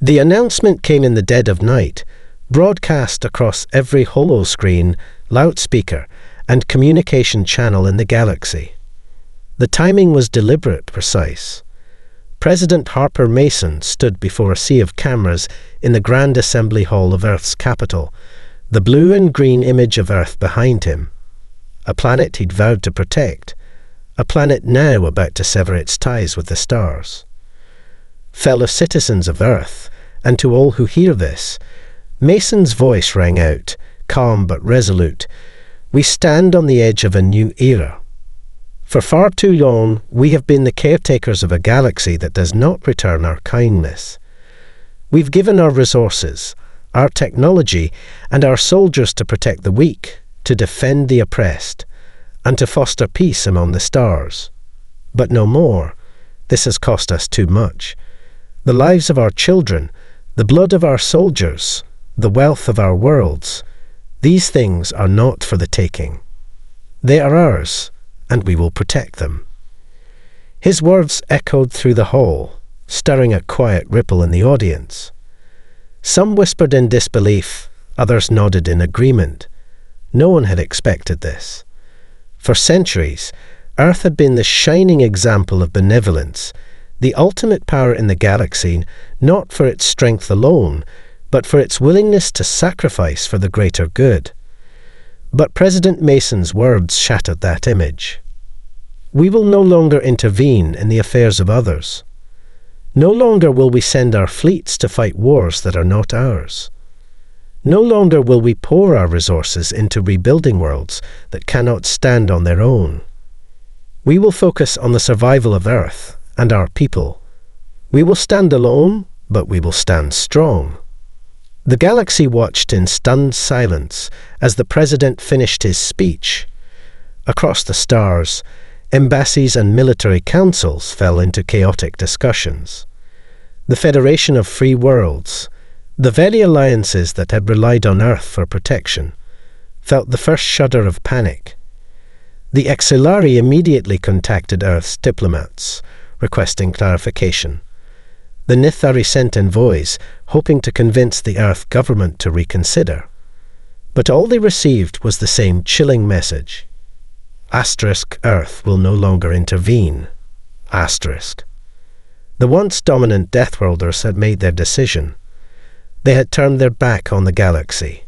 The announcement came in the dead of night, broadcast across every holoscreen, loudspeaker, and communication channel in the galaxy. The timing was deliberate, precise. President Harper Mason stood before a sea of cameras in the Grand Assembly Hall of Earth's capital, the blue and green image of Earth behind him. A planet he'd vowed to protect, a planet now about to sever its ties with the stars. Fellow citizens of Earth, and to all who hear this, Mason's voice rang out, calm but resolute. We stand on the edge of a new era. For far too long, we have been the caretakers of a galaxy that does not return our kindness. We've given our resources, our technology, and our soldiers to protect the weak, to defend the oppressed, and to foster peace among the stars. But no more. This has cost us too much. The lives of our children, the blood of our soldiers, the wealth of our worlds, these things are not for the taking. They are ours, and we will protect them. His words echoed through the hall, stirring a quiet ripple in the audience. Some whispered in disbelief, others nodded in agreement. No one had expected this. For centuries, Earth had been the shining example of benevolence, the ultimate power in the galaxy, not for its strength alone, but for its willingness to sacrifice for the greater good. But President Mason's words shattered that image. We will no longer intervene in the affairs of others. No longer will we send our fleets to fight wars that are not ours. No longer will we pour our resources into rebuilding worlds that cannot stand on their own. We will focus on the survival of Earth and our people. We will stand alone, but we will stand strong. The galaxy watched in stunned silence as the president finished his speech. Across the stars, embassies and military councils fell into chaotic discussions. The Federation of Free Worlds, the very alliances that had relied on Earth for protection, felt the first shudder of panic. The Exilari immediately contacted Earth's diplomats, requesting clarification. The Nithari sent envoys, hoping to convince the Earth government to reconsider. But all they received was the same chilling message. Earth will no longer intervene. The once dominant Deathworlders had made their decision. They had turned their back on the galaxy,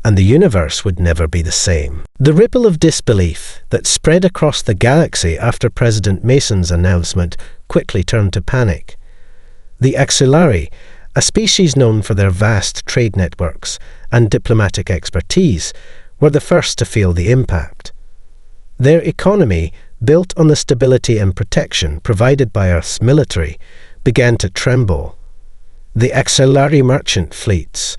and the universe would never be the same. The ripple of disbelief that spread across the galaxy after President Mason's announcement quickly turned to panic. The Exilari, a species known for their vast trade networks and diplomatic expertise, were the first to feel the impact. Their economy, built on the stability and protection provided by Earth's military, began to tremble. The Exilari merchant fleets,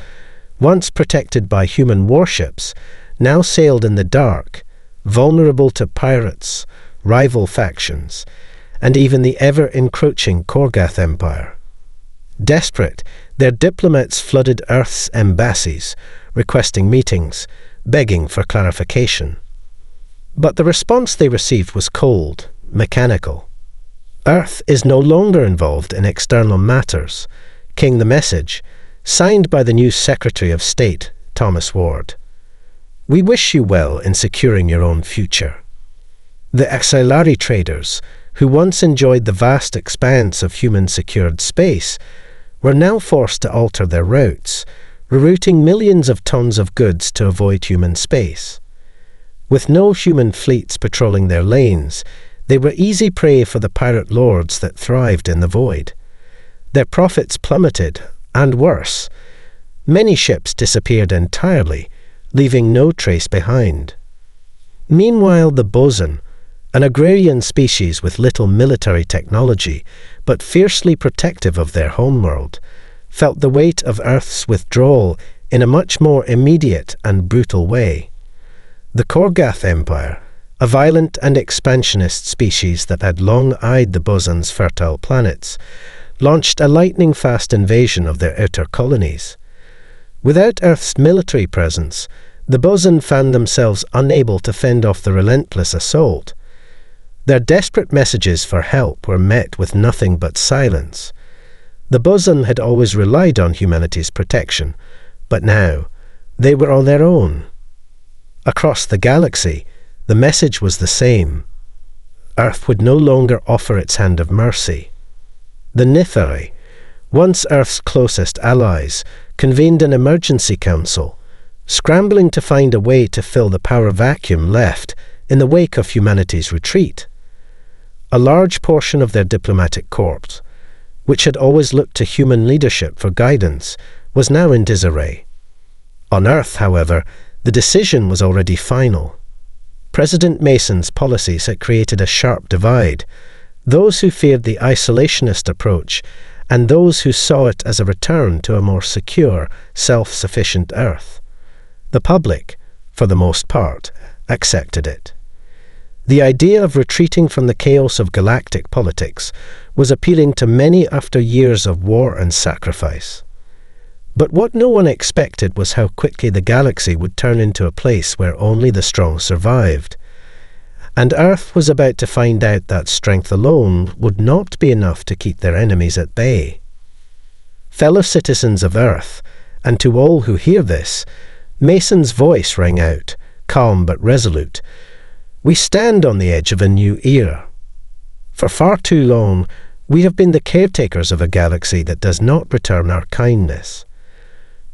once protected by human warships, now sailed in the dark, vulnerable to pirates, rival factions, and even the ever-encroaching Korgath Empire. Desperate, their diplomats flooded Earth's embassies, requesting meetings, begging for clarification. But the response they received was cold, mechanical. Earth is no longer involved in external matters, came the message, signed by the new Secretary of State, Thomas Ward. We wish you well in securing your own future. The Exilari traders, who once enjoyed the vast expanse of human-secured space, were now forced to alter their routes, rerouting millions of tons of goods to avoid human space. With no human fleets patrolling their lanes, they were easy prey for the pirate lords that thrived in the void. Their profits plummeted, and worse, many ships disappeared entirely, leaving no trace behind. Meanwhile, the boson, an agrarian species with little military technology, but fiercely protective of their homeworld, felt the weight of Earth's withdrawal in a much more immediate and brutal way. The Korgath Empire, a violent and expansionist species that had long eyed the boson's fertile planets, launched a lightning-fast invasion of their outer colonies. Without Earth's military presence, the boson found themselves unable to fend off the relentless assault. Their desperate messages for help were met with nothing but silence. The boson had always relied on humanity's protection, but now they were on their own. Across the galaxy, the message was the same. Earth would no longer offer its hand of mercy. The Nithari, once Earth's closest allies, convened an emergency council, scrambling to find a way to fill the power vacuum left in the wake of humanity's retreat. A large portion of their diplomatic corps, which had always looked to human leadership for guidance, was now in disarray. On Earth, however, the decision was already final. President Mason's policies had created a sharp divide: those who feared the isolationist approach and those who saw it as a return to a more secure, self-sufficient Earth. The public, for the most part, accepted it. The idea of retreating from the chaos of galactic politics was appealing to many after years of war and sacrifice. But what no one expected was how quickly the galaxy would turn into a place where only the strong survived. And Earth was about to find out that strength alone would not be enough to keep their enemies at bay. Fellow citizens of Earth, and to all who hear this, Mason's voice rang out, calm but resolute. We stand on the edge of a new era. For far too long, we have been the caretakers of a galaxy that does not return our kindness.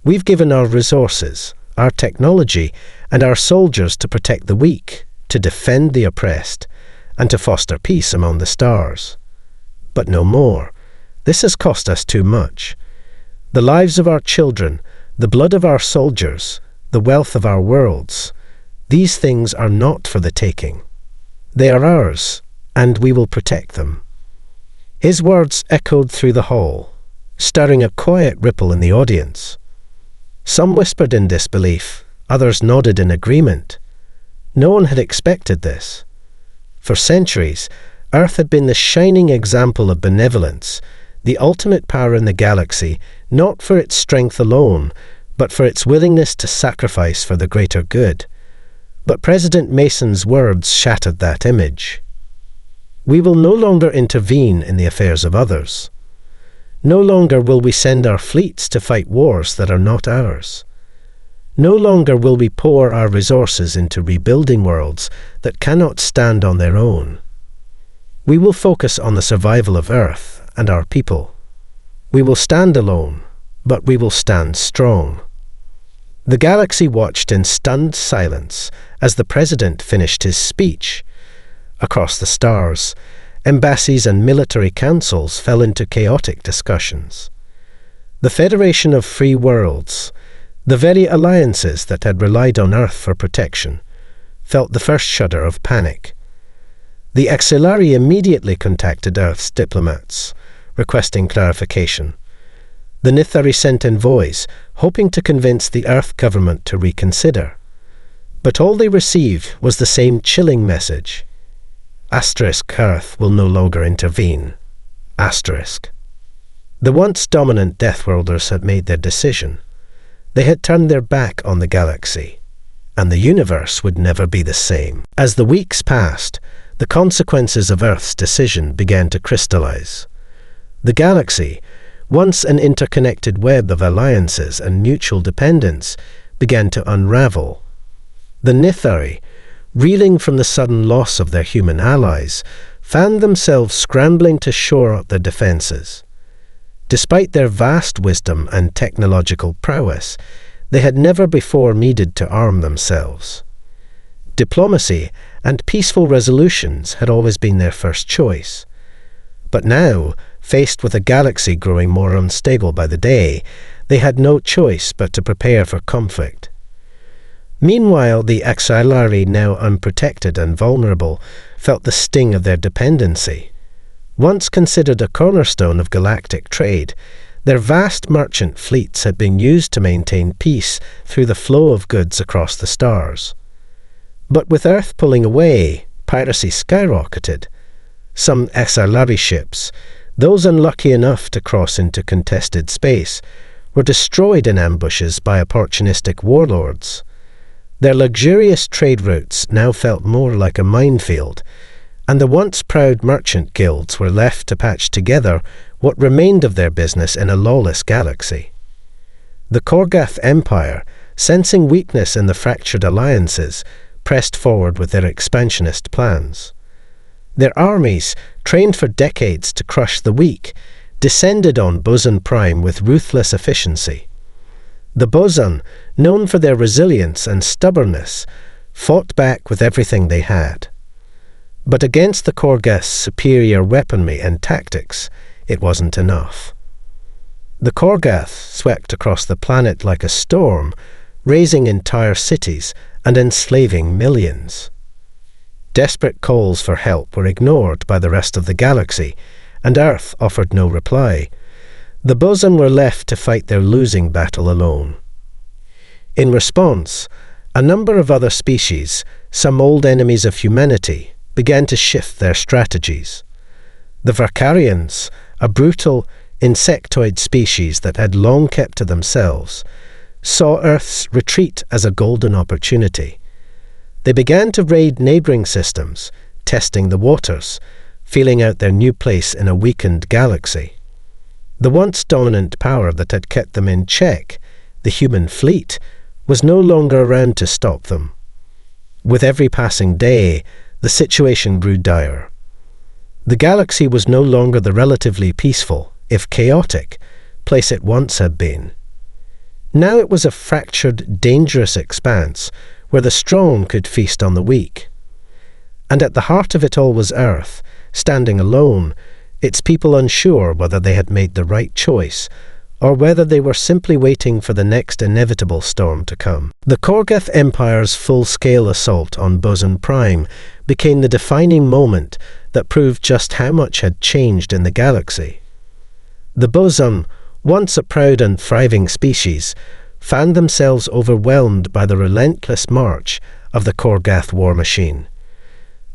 We've given our resources, our technology, and our soldiers to protect the weak, to defend the oppressed, and to foster peace among the stars. But no more. This has cost us too much. The lives of our children, the blood of our soldiers, the wealth of our worlds, these things are not for the taking. They are ours, and we will protect them. His words echoed through the hall, stirring a quiet ripple in the audience. Some whispered in disbelief, others nodded in agreement. No one had expected this. For centuries, Earth had been the shining example of benevolence, the ultimate power in the galaxy, not for its strength alone, but for its willingness to sacrifice for the greater good. But President Mason's words shattered that image. We will no longer intervene in the affairs of others. No longer will we send our fleets to fight wars that are not ours. No longer will we pour our resources into rebuilding worlds that cannot stand on their own. We will focus on the survival of Earth and our people. We will stand alone, but we will stand strong. The galaxy watched in stunned silence as the president finished his speech. Across the stars, embassies and military councils fell into chaotic discussions. The Federation of Free Worlds, the very alliances that had relied on Earth for protection, felt the first shudder of panic. The Axillari immediately contacted Earth's diplomats, requesting clarification. The Nithari sent envoys, hoping to convince the Earth government to reconsider. But all they received was the same chilling message. Asterisk Earth will no longer intervene. Asterisk. The once dominant Deathworlders had made their decision. They had turned their back on the galaxy, and the universe would never be the same. As the weeks passed, the consequences of Earth's decision began to crystallize. The galaxy, once an interconnected web of alliances and mutual dependence, began to unravel. The Nithari, reeling from the sudden loss of their human allies, found themselves scrambling to shore up their defenses. Despite their vast wisdom and technological prowess, they had never before needed to arm themselves. Diplomacy and peaceful resolutions had always been their first choice. But now, faced with a galaxy growing more unstable by the day, they had no choice but to prepare for conflict. Meanwhile, the Axillari, now unprotected and vulnerable, felt the sting of their dependency. Once considered a cornerstone of galactic trade, their vast merchant fleets had been used to maintain peace through the flow of goods across the stars. But with Earth pulling away, piracy skyrocketed. Some Axillari ships, those unlucky enough to cross into contested space, were destroyed in ambushes by opportunistic warlords. Their luxurious trade routes now felt more like a minefield, and the once proud merchant guilds were left to patch together what remained of their business in a lawless galaxy. The Korgath Empire, sensing weakness in the fractured alliances, pressed forward with their expansionist plans. Their armies, trained for decades to crush the weak, descended on Boson Prime with ruthless efficiency. The Boson, known for their resilience and stubbornness, fought back with everything they had. But against the Korgath's superior weaponry and tactics, it wasn't enough. The Korgath swept across the planet like a storm, razing entire cities and enslaving millions. Desperate calls for help were ignored by the rest of the galaxy, and Earth offered no reply. The Boson were left to fight their losing battle alone. In response, a number of other species, some old enemies of humanity, began to shift their strategies. The Varkarians, a brutal, insectoid species that had long kept to themselves, saw Earth's retreat as a golden opportunity. They began to raid neighboring systems, testing the waters, feeling out their new place in a weakened galaxy. The once dominant power that had kept them in check, the human fleet, was no longer around to stop them. With every passing day, the situation grew dire. The galaxy was no longer the relatively peaceful, if chaotic, place it once had been. Now it was a fractured, dangerous expanse where the strong could feast on the weak. And at the heart of it all was Earth, standing alone, its people unsure whether they had made the right choice, or whether they were simply waiting for the next inevitable storm to come. The Korgath Empire's full-scale assault on Boson Prime became the defining moment that proved just how much had changed in the galaxy. The Boson, once a proud and thriving species, found themselves overwhelmed by the relentless march of the Korgath war machine.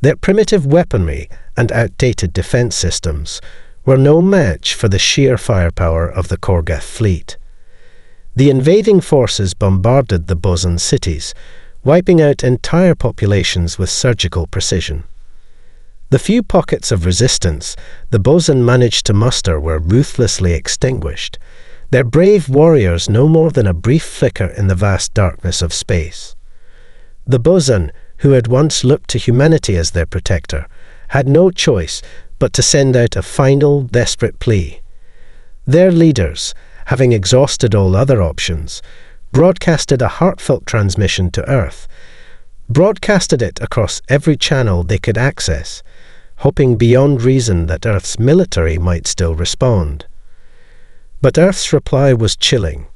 Their primitive weaponry and outdated defense systems were no match for the sheer firepower of the Korgath fleet. The invading forces bombarded the Boson cities, wiping out entire populations with surgical precision. The few pockets of resistance the Boson managed to muster were ruthlessly extinguished, their brave warriors no more than a brief flicker in the vast darkness of space. The Boson, who had once looked to humanity as their protector, had no choice but to send out a final, desperate plea. Their leaders, having exhausted all other options, broadcasted a heartfelt transmission to Earth, broadcasted it across every channel they could access, hoping beyond reason that Earth's military might still respond. But Earth's reply was chilling.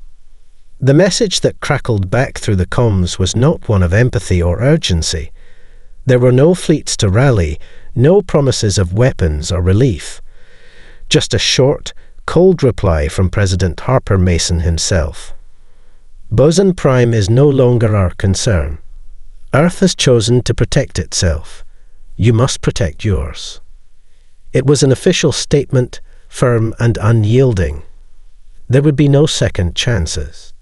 The message that crackled back through the comms was not one of empathy or urgency. There were no fleets to rally, no promises of weapons or relief. Just a short, cold reply from President Harper Mason himself. Boson Prime is no longer our concern. Earth has chosen to protect itself. You must protect yours. It was an official statement, firm and unyielding. There would be no second chances.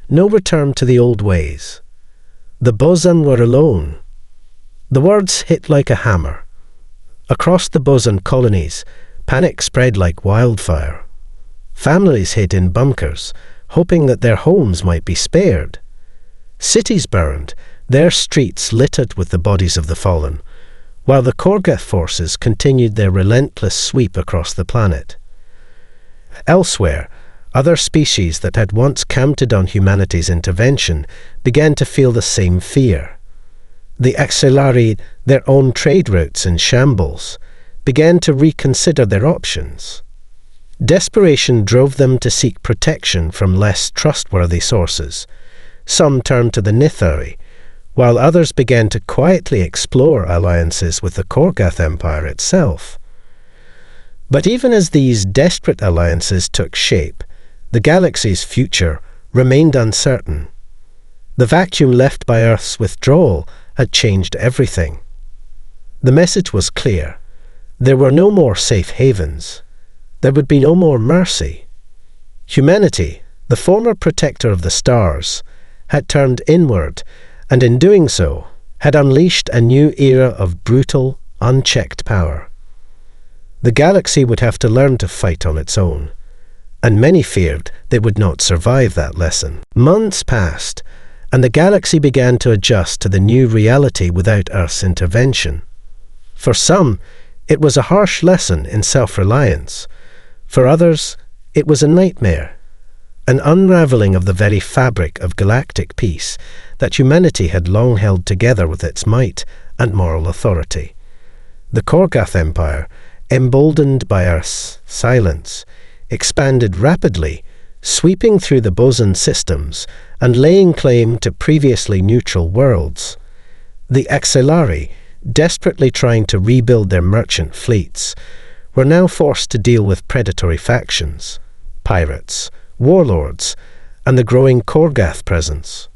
No return to the old ways. The Boson were alone. The words hit like a hammer. Across the Boson colonies, panic spread like wildfire. Families hid in bunkers, hoping that their homes might be spared. Cities burned, their streets littered with the bodies of the fallen, while the Korgath forces continued their relentless sweep across the planet. Elsewhere, other species that had once counted on humanity's intervention began to feel the same fear. The Axellari, their own trade routes in shambles, began to reconsider their options. Desperation drove them to seek protection from less trustworthy sources. Some turned to the Nithari, while others began to quietly explore alliances with the Korgath Empire itself. But even as these desperate alliances took shape, the galaxy's future remained uncertain. The vacuum left by Earth's withdrawal had changed everything. The message was clear. There were no more safe havens. There would be no more mercy. Humanity, the former protector of the stars, had turned inward, and in doing so, had unleashed a new era of brutal, unchecked power. The galaxy would have to learn to fight on its own, and many feared they would not survive that lesson. Months passed, and the galaxy began to adjust to the new reality without Earth's intervention. For some, it was a harsh lesson in self-reliance. For others, it was a nightmare, an unraveling of the very fabric of galactic peace that humanity had long held together with its might and moral authority. The Korgath Empire, emboldened by Earth's silence, expanded rapidly, sweeping through the boson systems and laying claim to previously neutral worlds. The Axillari, desperately trying to rebuild their merchant fleets, were now forced to deal with predatory factions, pirates, warlords, and the growing Korgath presence.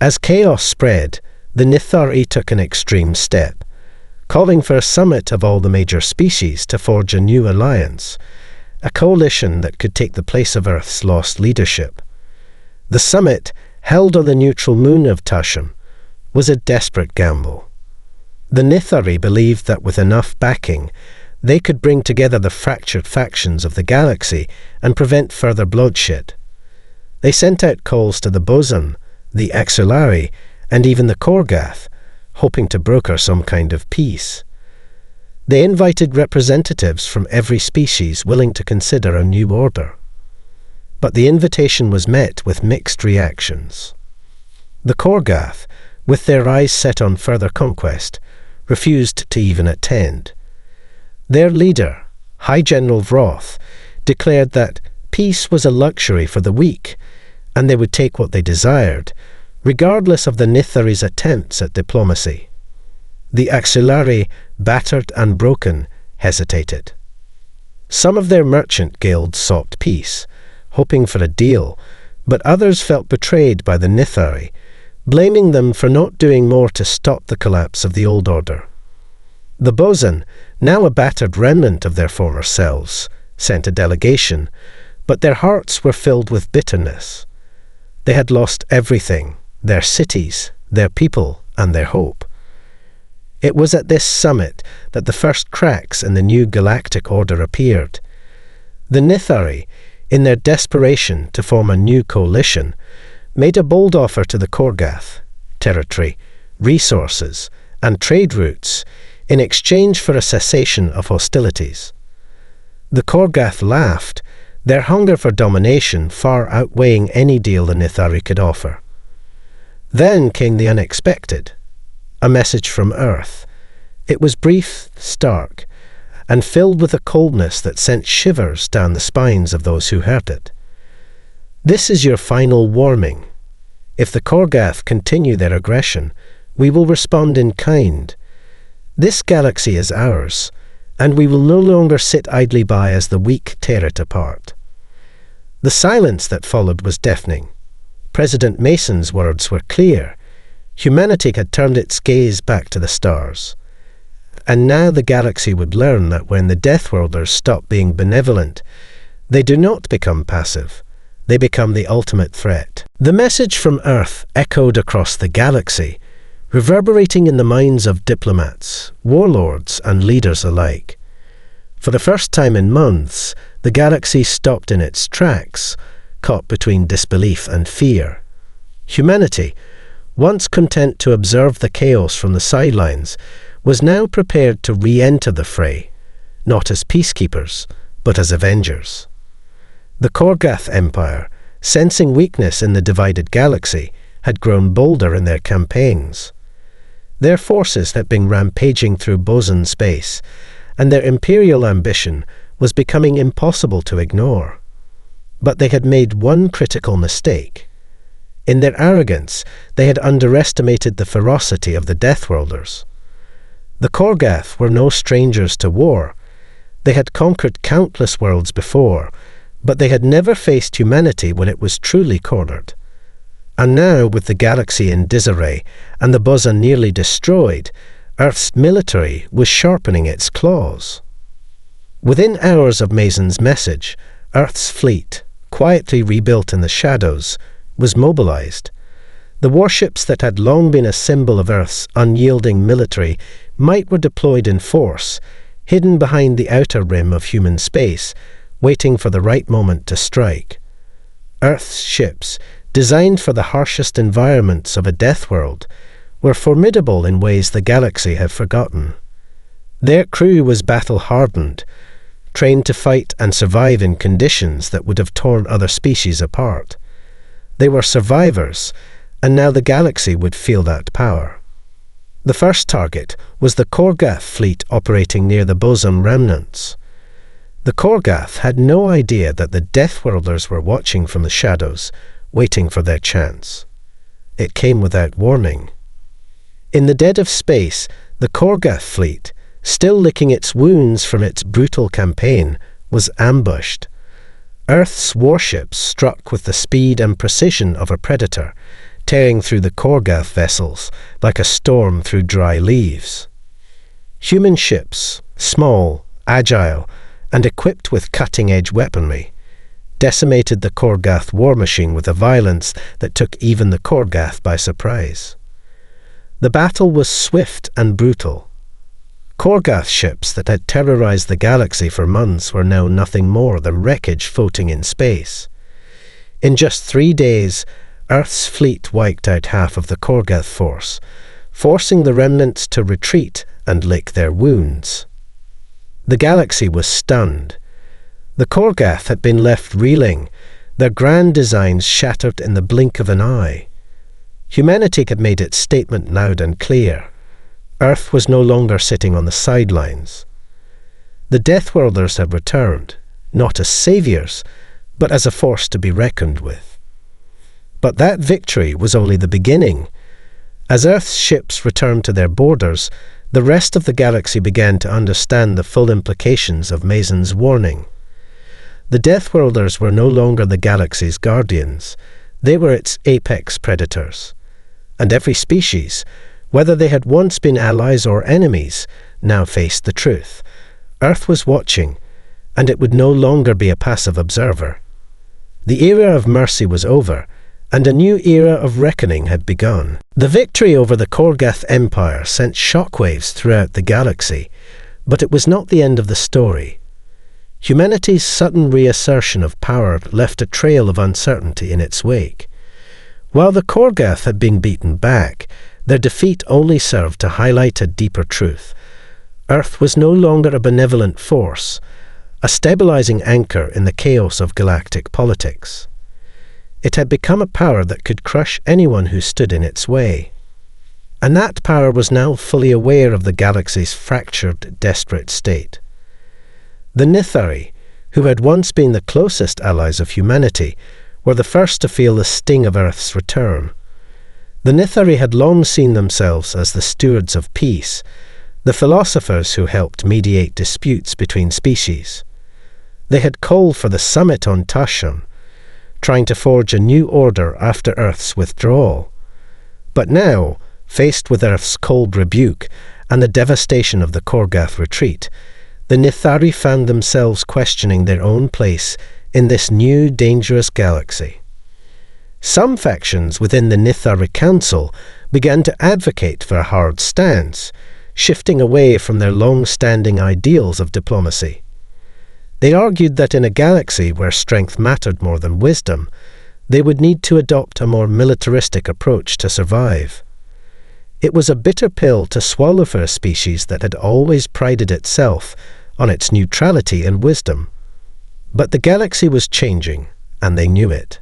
As chaos spread, the Nithari took an extreme step, calling for a summit of all the major species to forge a new alliance, a coalition that could take the place of Earth's lost leadership. The summit, held on the neutral moon of Tashum, was a desperate gamble. The Nithari believed that with enough backing, they could bring together the fractured factions of the galaxy and prevent further bloodshed. They sent out calls to the boson, the Axillari, and even the Korgath, hoping to broker some kind of peace. They invited representatives from every species willing to consider a new order. But the invitation was met with mixed reactions. The Korgath, with their eyes set on further conquest, refused to even attend. Their leader, High General Vroth, declared that peace was a luxury for the weak, and they would take what they desired, regardless of the Nithari's attempts at diplomacy. The Axillari, battered and broken, hesitated. Some of their merchant guilds sought peace, hoping for a deal, but others felt betrayed by the Nithari, blaming them for not doing more to stop the collapse of the old order. The boson, now a battered remnant of their former selves, sent a delegation, but their hearts were filled with bitterness. They had lost everything, their cities, their people, and their hope. It was at this summit that the first cracks in the new galactic order appeared. The Nithari, in their desperation to form a new coalition, made a bold offer to the Korgath, territory, resources, and trade routes in exchange for a cessation of hostilities. The Korgath laughed, their hunger for domination far outweighing any deal the Nithari could offer. Then came the unexpected. A message from Earth. It was brief, stark, and filled with a coldness that sent shivers down the spines of those who heard it. This is your final warning. If the Korgath continue their aggression, we will respond in kind. This galaxy is ours, and we will no longer sit idly by as the weak tear it apart. The silence that followed was deafening. President Mason's words were clear. Humanity had turned its gaze back to the stars. And now the galaxy would learn that when the Deathworlders stop being benevolent, they do not become passive. They become the ultimate threat. The message from Earth echoed across the galaxy, reverberating in the minds of diplomats, warlords, and leaders alike. For the first time in months, the galaxy stopped in its tracks, caught between disbelief and fear. Humanity, once content to observe the chaos from the sidelines, was now prepared to re-enter the fray, not as peacekeepers, but as avengers. The Korgath Empire, sensing weakness in the divided galaxy, had grown bolder in their campaigns. Their forces had been rampaging through boson space, and their imperial ambition was becoming impossible to ignore. But they had made one critical mistake. In their arrogance, they had underestimated the ferocity of the Deathworlders. The Korgath were no strangers to war. They had conquered countless worlds before, but they had never faced humanity when it was truly cornered. And now, with the galaxy in disarray and the boson nearly destroyed, Earth's military was sharpening its claws. Within hours of Mason's message, Earth's fleet, quietly rebuilt in the shadows, was mobilized. The warships that had long been a symbol of Earth's unyielding military might were deployed in force, hidden behind the outer rim of human space, waiting for the right moment to strike. Earth's ships, designed for the harshest environments of a death world, were formidable in ways the galaxy had forgotten. Their crew was battle-hardened, trained to fight and survive in conditions that would have torn other species apart. They were survivors, and now the galaxy would feel that power. The first target was the Korgath fleet operating near the boson remnants. The Korgath had no idea that the Deathworlders were watching from the shadows, waiting for their chance. It came without warning. In the dead of space, the Korgath fleet, still licking its wounds from its brutal campaign, was ambushed. Earth's warships struck with the speed and precision of a predator, tearing through the Korgath vessels like a storm through dry leaves. Human ships, small, agile, and equipped with cutting-edge weaponry, decimated the Korgath war machine with a violence that took even the Korgath by surprise. The battle was swift and brutal. Korgath ships that had terrorized the galaxy for months were now nothing more than wreckage floating in space. In just 3 days, Earth's fleet wiped out half of the Korgath force, forcing the remnants to retreat and lick their wounds. The galaxy was stunned. The Korgath had been left reeling, their grand designs shattered in the blink of an eye. Humanity had made its statement loud and clear. Earth was no longer sitting on the sidelines. The Deathworlders had returned, not as saviors, but as a force to be reckoned with. But that victory was only the beginning. As Earth's ships returned to their borders, the rest of the galaxy began to understand the full implications of Mason's warning. The Deathworlders were no longer the galaxy's guardians. They were its apex predators. And every species, whether they had once been allies or enemies, now faced the truth. Earth was watching, and it would no longer be a passive observer. The era of mercy was over, and a new era of reckoning had begun. The victory over the Korgath Empire sent shockwaves throughout the galaxy, but it was not the end of the story. Humanity's sudden reassertion of power left a trail of uncertainty in its wake. While the Korgath had been beaten back, their defeat only served to highlight a deeper truth. Earth was no longer a benevolent force, a stabilizing anchor in the chaos of galactic politics. It had become a power that could crush anyone who stood in its way. And that power was now fully aware of the galaxy's fractured, desperate state. The Nithari, who had once been the closest allies of humanity, were the first to feel the sting of Earth's return. The Nithari had long seen themselves as the stewards of peace, the philosophers who helped mediate disputes between species. They had called for the summit on Tashan, trying to forge a new order after Earth's withdrawal. But now, faced with Earth's cold rebuke and the devastation of the Korgath retreat, the Nithari found themselves questioning their own place in this new, dangerous galaxy. Some factions within the Nithari Council began to advocate for a hard stance, shifting away from their long-standing ideals of diplomacy. They argued that in a galaxy where strength mattered more than wisdom, they would need to adopt a more militaristic approach to survive. It was a bitter pill to swallow for a species that had always prided itself on its neutrality and wisdom. But the galaxy was changing, and they knew it.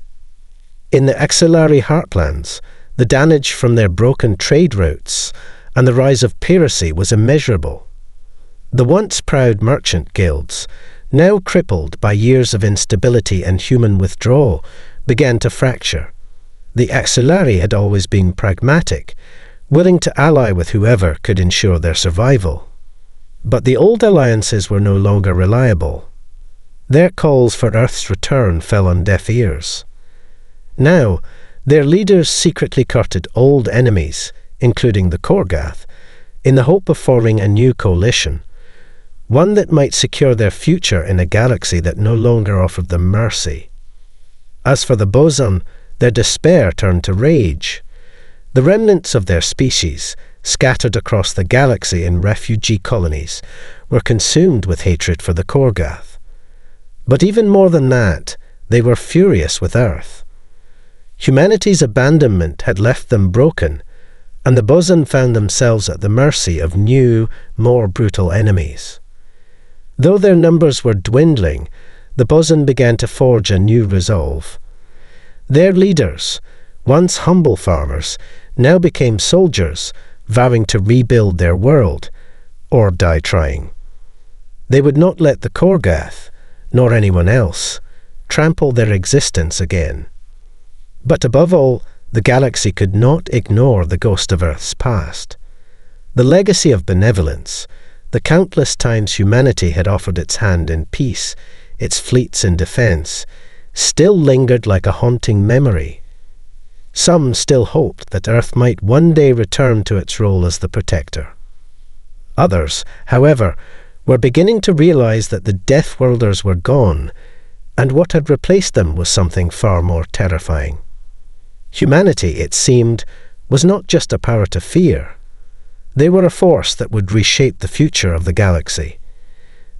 In the Axillary Heartlands, the damage from their broken trade routes and the rise of piracy was immeasurable. The once proud merchant guilds, now crippled by years of instability and human withdrawal, began to fracture. The Axillary had always been pragmatic, willing to ally with whoever could ensure their survival. But the old alliances were no longer reliable. Their calls for Earth's return fell on deaf ears. Now, their leaders secretly courted old enemies, including the Korgath, in the hope of forming a new coalition, one that might secure their future in a galaxy that no longer offered them mercy. As for the boson, their despair turned to rage. The remnants of their species, scattered across the galaxy in refugee colonies, were consumed with hatred for the Korgath. But even more than that, they were furious with Earth. Humanity's abandonment had left them broken, and the Boson found themselves at the mercy of new, more brutal enemies. Though their numbers were dwindling, the Boson began to forge a new resolve. Their leaders, once humble farmers, now became soldiers, vowing to rebuild their world, or die trying. They would not let the Korgath, nor anyone else, trample their existence again. But above all, the galaxy could not ignore the ghost of Earth's past. The legacy of benevolence, the countless times humanity had offered its hand in peace, its fleets in defense, still lingered like a haunting memory. Some still hoped that Earth might one day return to its role as the protector. Others, however, were beginning to realize that the Deathworlders were gone, and what had replaced them was something far more terrifying. Humanity, it seemed, was not just a power to fear. They were a force that would reshape the future of the galaxy.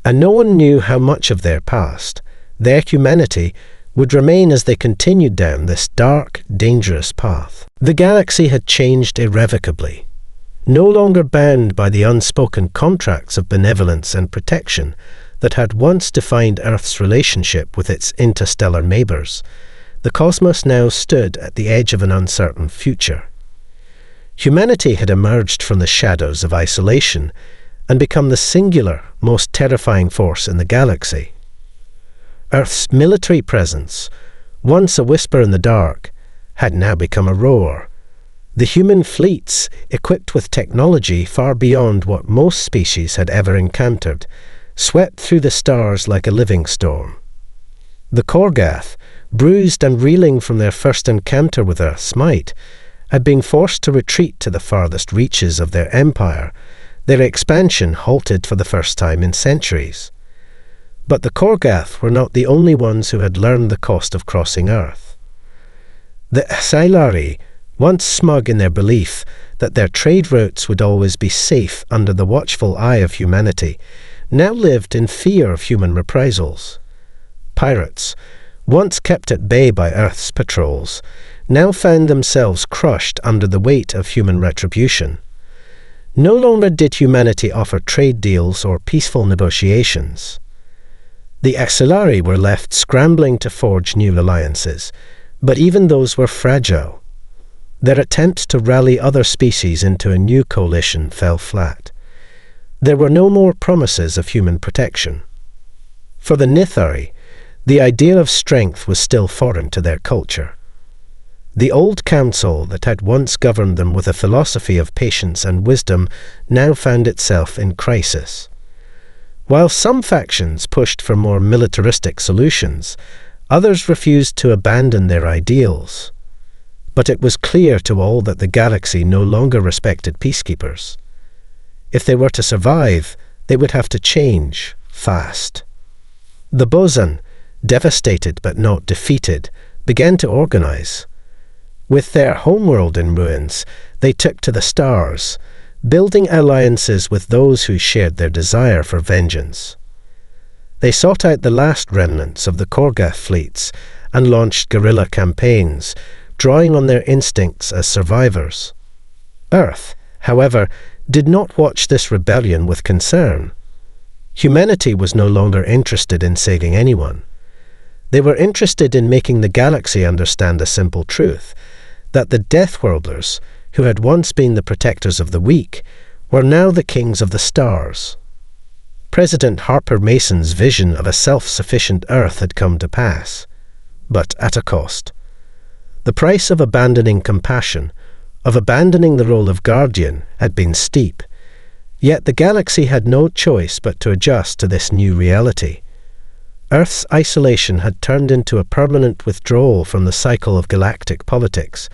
And no one knew how much of their past, their humanity, would remain as they continued down this dark, dangerous path. The galaxy had changed irrevocably. No longer bound by the unspoken contracts of benevolence and protection that had once defined Earth's relationship with its interstellar neighbours, the cosmos now stood at the edge of an uncertain future. Humanity had emerged from the shadows of isolation and become the singular, most terrifying force in the galaxy. Earth's military presence, once a whisper in the dark, had now become a roar. The human fleets, equipped with technology far beyond what most species had ever encountered, swept through the stars like a living storm. The Korgath, bruised and reeling from their first encounter with Earth's might, had been forced to retreat to the farthest reaches of their empire, their expansion halted for the first time in centuries. But the Korgath were not the only ones who had learned the cost of crossing Earth. The Xylari, once smug in their belief that their trade routes would always be safe under the watchful eye of humanity, now lived in fear of human reprisals. Pirates, once kept at bay by Earth's patrols, now found themselves crushed under the weight of human retribution. No longer did humanity offer trade deals or peaceful negotiations. The Xylari were left scrambling to forge new alliances, but even those were fragile. Their attempts to rally other species into a new coalition fell flat. There were no more promises of human protection. For the Nithari, the idea of strength was still foreign to their culture. The old council that had once governed them with a philosophy of patience and wisdom now found itself in crisis. While some factions pushed for more militaristic solutions, others refused to abandon their ideals. But it was clear to all that the galaxy no longer respected peacekeepers. If they were to survive, they would have to change fast. The Boson, devastated but not defeated, began to organize. With their homeworld in ruins, they took to the stars, building alliances with those who shared their desire for vengeance. They sought out the last remnants of the Korgath fleets and launched guerrilla campaigns, drawing on their instincts as survivors. Earth, however, did not watch this rebellion with concern. Humanity was no longer interested in saving anyone. They were interested in making the galaxy understand a simple truth, that the Deathworlders, who had once been the protectors of the weak, were now the kings of the stars. President Harper Mason's vision of a self-sufficient Earth had come to pass, but at a cost. The price of abandoning compassion, of abandoning the role of guardian, had been steep, yet the galaxy had no choice but to adjust to this new reality. Earth's isolation had turned into a permanent withdrawal from the cycle of galactic politics,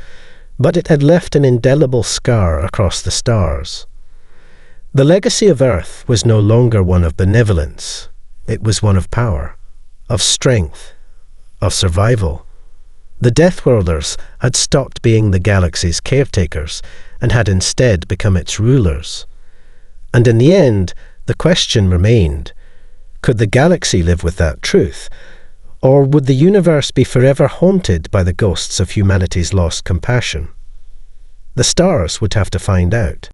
but it had left an indelible scar across the stars. The legacy of Earth was no longer one of benevolence. It was one of power, of strength, of survival. The Deathworlders had stopped being the galaxy's caretakers and had instead become its rulers. And in the end, the question remained, could the galaxy live with that truth? Or would the universe be forever haunted by the ghosts of humanity's lost compassion? The stars would have to find out.